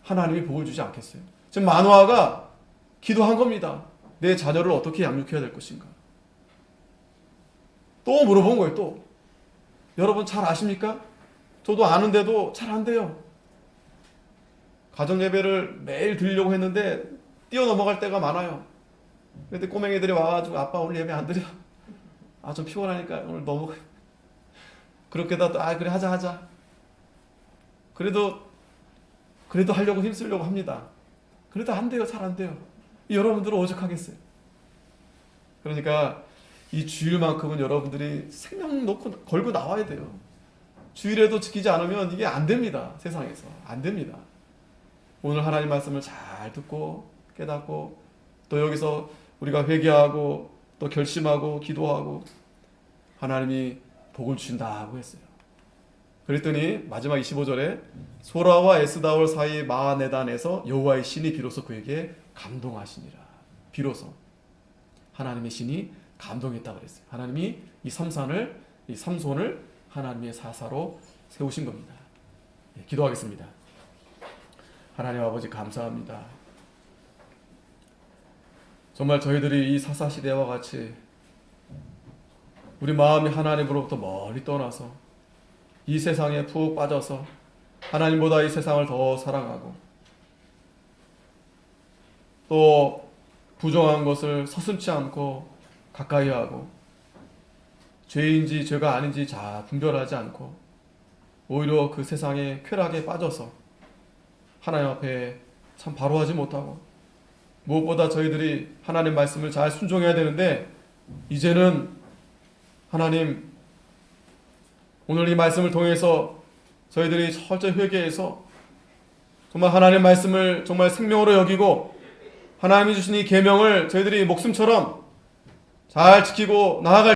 하나님이 복을 주지 않겠어요? 지금 마노아가 기도한 겁니다. 내 자녀를 어떻게 양육해야 될 것인가? 또 물어본 거예요. 또 여러분 잘 아십니까? 저도 아는데도 잘 안 돼요. 가정 예배를 매일 드리려고 했는데 뛰어넘어갈 때가 많아요. 그때 꼬맹이들이 와가지고 아빠 오늘 예배 안 드려. 좀 피곤하니까 오늘 너무 그렇게다 또 그래 하자. 그래도 하려고 힘쓰려고 합니다. 그래도 안 돼요. 잘 안 돼요. 여러분들은 오죽하겠어요. 그러니까 이 주일만큼은 여러분들이 생명 놓고 걸고 나와야 돼요. 주일에도 지키지 않으면 이게 안 됩니다. 세상에서 안 됩니다. 오늘 하나님 말씀을 잘 듣고 깨닫고 또 여기서 우리가 회개하고 또 결심하고 기도하고 하나님이 복을 주신다고 했어요. 그랬더니 마지막 25절에 소라와 에스다올 사이 마하네단에서 여호와의 신이 비로소 그에게 감동하시니라. 비로소 하나님의 신이 감동했다고 그랬어요. 하나님이 이 삼손을 하나님의 사사로 세우신 겁니다. 기도하겠습니다. 하나님 아버지 감사합니다. 정말 저희들이 이 사사 시대와 같이 우리 마음이 하나님으로부터 멀리 떠나서 이 세상에 푹 빠져서 하나님보다 이 세상을 더 사랑하고 또 부정한 것을 서슴지 않고 가까이 하고 죄인지 죄가 아닌지 분별하지 않고 오히려 그 세상의 쾌락에 빠져서 하나님 앞에 참 바로하지 못하고 무엇보다 저희들이 하나님 말씀을 잘 순종해야 되는데 이제는 하나님 오늘 이 말씀을 통해서 저희들이 철저히 회개해서 정말 하나님의 말씀을 정말 생명으로 여기고 하나님이 주신 이 계명을 저희들이 목숨처럼 잘 지키고 나아갈